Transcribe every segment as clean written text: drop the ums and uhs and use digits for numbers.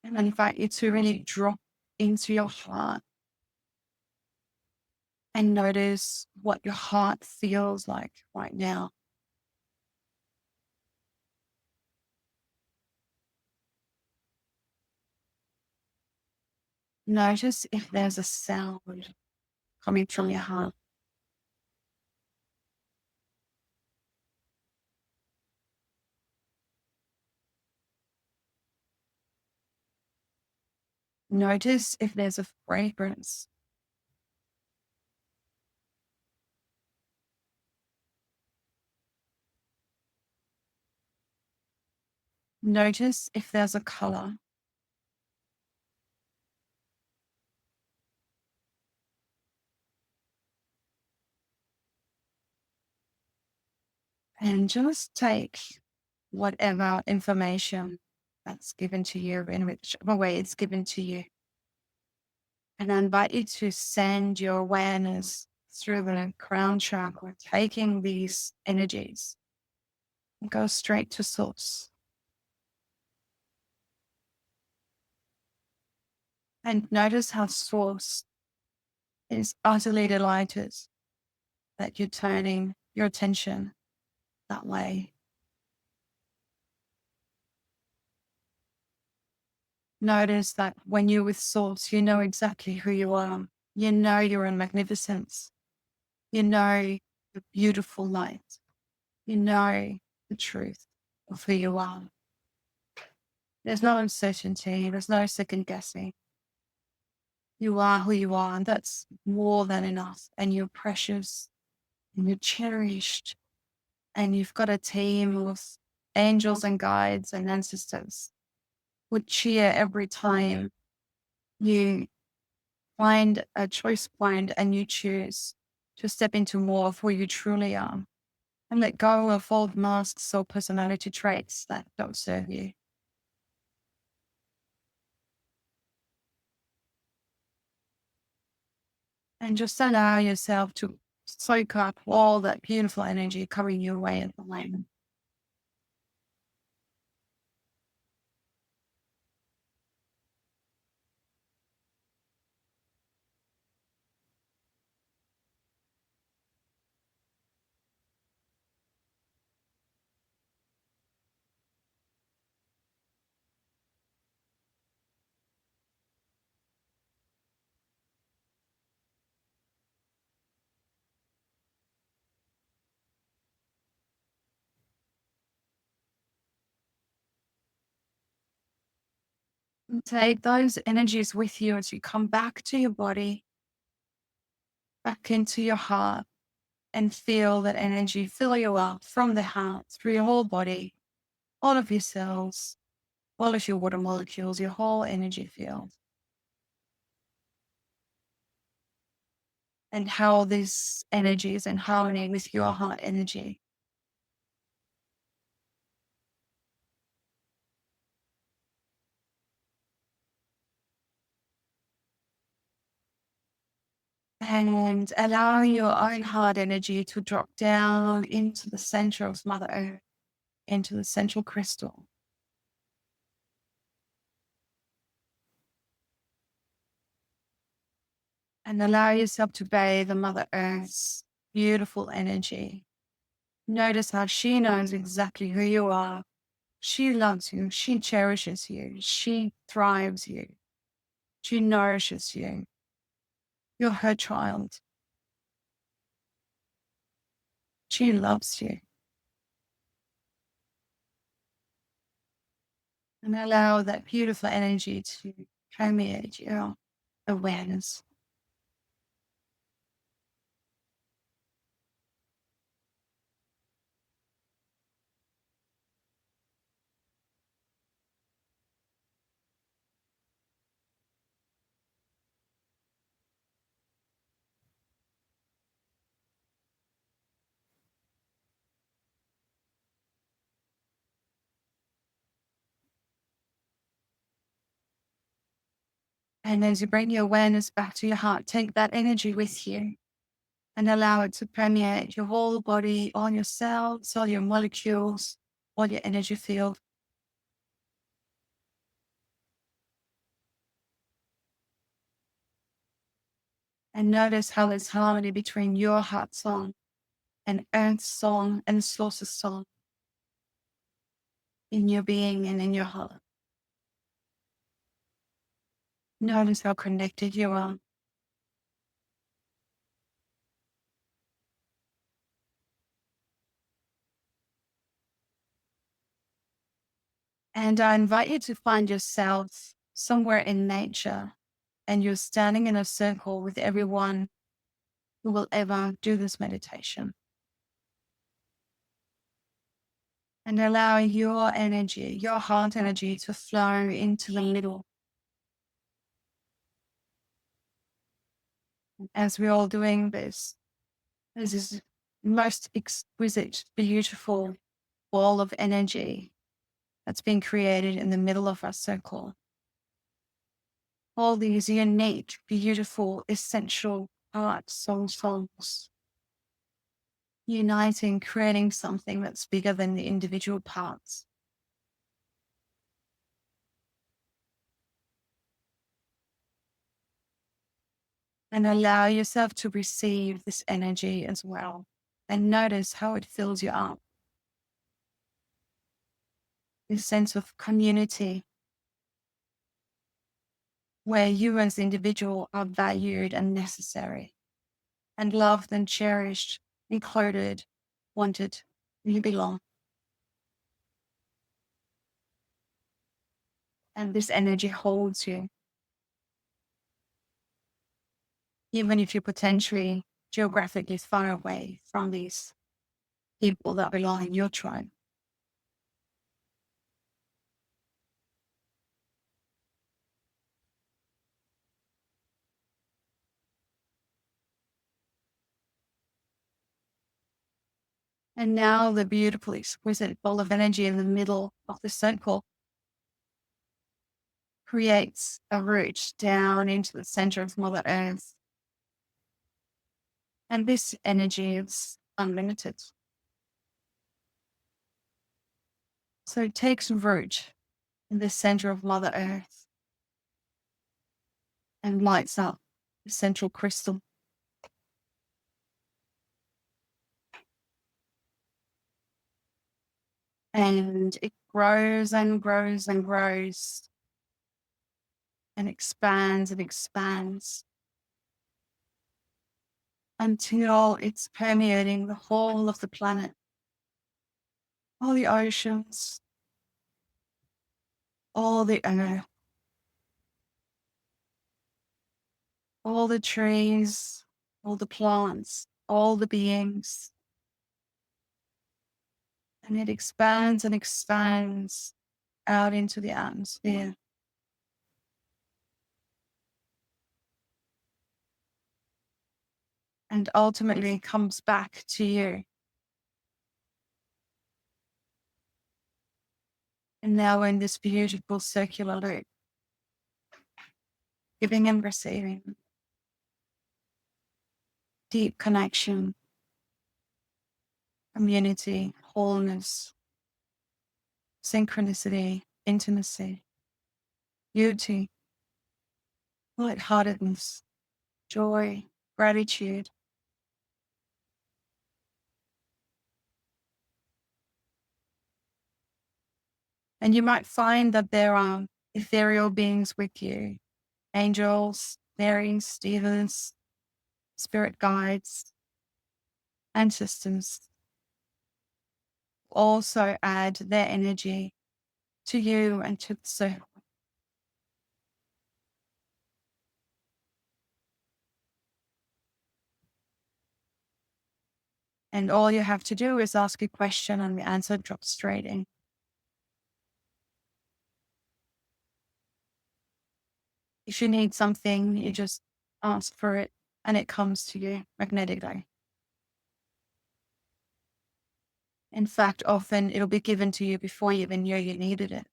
And I invite you to really drop into your heart and notice what your heart feels like right now. Notice if there's a sound coming from your heart. Notice if there's a fragrance. Notice if there's a color. And just take whatever information that's given to you in whichever way it's given to you. And I invite you to send your awareness through the crown chakra, taking these energies and go straight to source. And notice how source is utterly delighted that you're turning your attention that way. Notice that when you're with source, you know exactly who you are. You know you're in magnificence. You know the beautiful light. You know the truth of who you are. There's no uncertainty. There's no second guessing. You are who you are, and that's more than enough. And you're precious and you're cherished. And you've got a team of angels and guides and ancestors who cheer every time you find a choice point and you choose to step into more of who you truly are and let go of old masks or personality traits that don't serve you. And just allow yourself to soak up all that beautiful energy coming your way at the moment. And take those energies with you as you come back to your body, back into your heart, and feel that energy fill you up from the heart through your whole body, all of your cells, all of your water molecules, your whole energy field. And how this energy is in harmony with your heart energy. And allow your own heart energy to drop down into the center of Mother Earth, into the central crystal. And allow yourself to bathe the Mother Earth's beautiful energy. Notice how she knows exactly who you are. She loves you. She cherishes you. She thrives you. She nourishes you. You're her child. She loves you. And allow that beautiful energy to permeate your awareness. And as you bring your awareness back to your heart, take that energy with you and allow it to permeate your whole body, all your cells, all your molecules, all your energy field. And notice how there's harmony between your heart song and Earth's song and Source's song in your being and in your heart. Notice how connected you are. And I invite you to find yourself somewhere in nature and you're standing in a circle with everyone who will ever do this meditation. And allow your energy, your heart energy to flow into the middle. As we're all doing this, there's this most exquisite, beautiful ball of energy that's been created in the middle of our circle. All these unique, beautiful, essential heart songs uniting, creating something that's bigger than the individual parts. And allow yourself to receive this energy as well. And notice how it fills you up. This sense of community where you as the individual are valued and necessary and loved and cherished, included, wanted, you belong. And this energy holds you. Even if you're potentially geographically far away from these people that belong in your tribe. And now the beautiful, exquisite ball of energy in the middle of the circle creates a root down into the center of Mother Earth. And this energy is unlimited. So it takes root in the center of Mother Earth and lights up the central crystal. And it grows and grows and grows and expands until it's permeating the whole of the planet, all the oceans, all the earth, all the trees, all the plants, all the beings. And it expands and expands out into the atmosphere. And ultimately comes back to you. And now in this beautiful circular loop, giving and receiving, deep connection, community, wholeness, synchronicity, intimacy, beauty, lightheartedness, joy, gratitude. And you might find that there are ethereal beings with you, angels, fairies, devas, spirit guides, ancestors, also add their energy to you and to the circle. And all you have to do is ask a question and the answer drops straight in. If you need something, you just ask for it and it comes to you magnetically. In fact, often it'll be given to you before you even knew you needed it.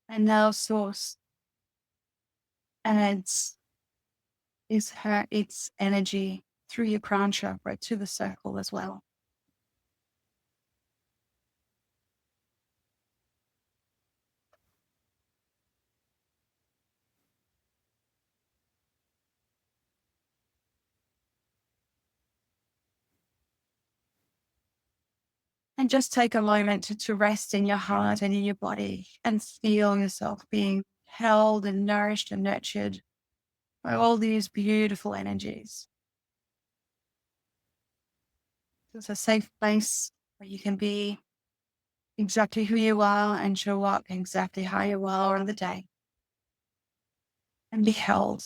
And now Source adds its energy through your crown chakra to the circle as well. And just take a moment to rest in your heart and in your body and feel yourself being held and nourished and nurtured by all these beautiful energies. It's a safe place where you can be exactly who you are and show up exactly how you are on the day and be held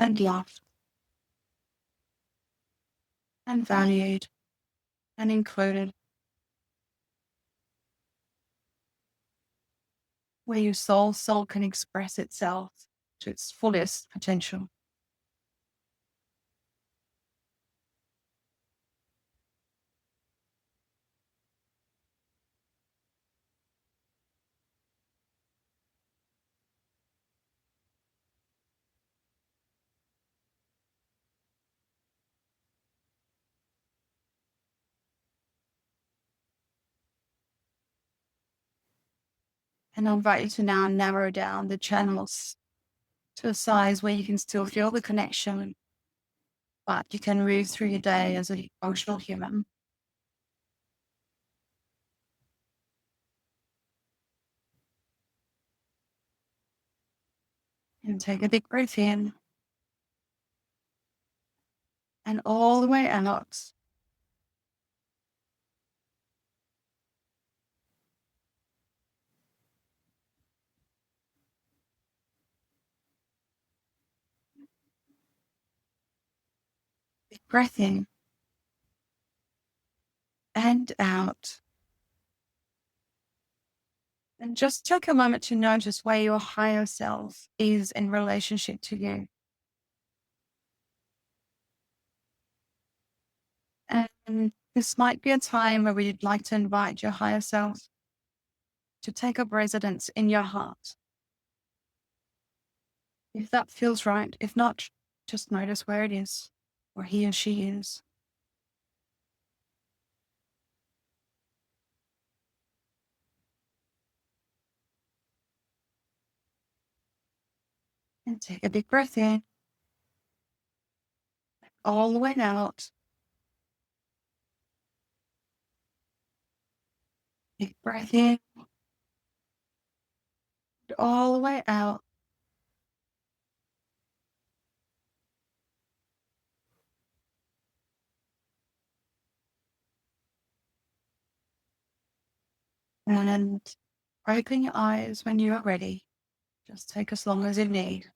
and loved and valued and included, where your soul can express itself to its fullest potential. And I invite you to now narrow down the channels to a size where you can still feel the connection, but you can move through your day as a functional human. And take a big breath in and all the way out. Big breath in and out. And just take a moment to notice where your higher self is in relationship to you. And this might be a time where you'd like to invite your higher self to take up residence in your heart. If that feels right, if not, just notice where it is, where he or she is. And take a big breath in, all the way out. Big breath in, all the way out. And open your eyes when you are ready. Just take as long as you need.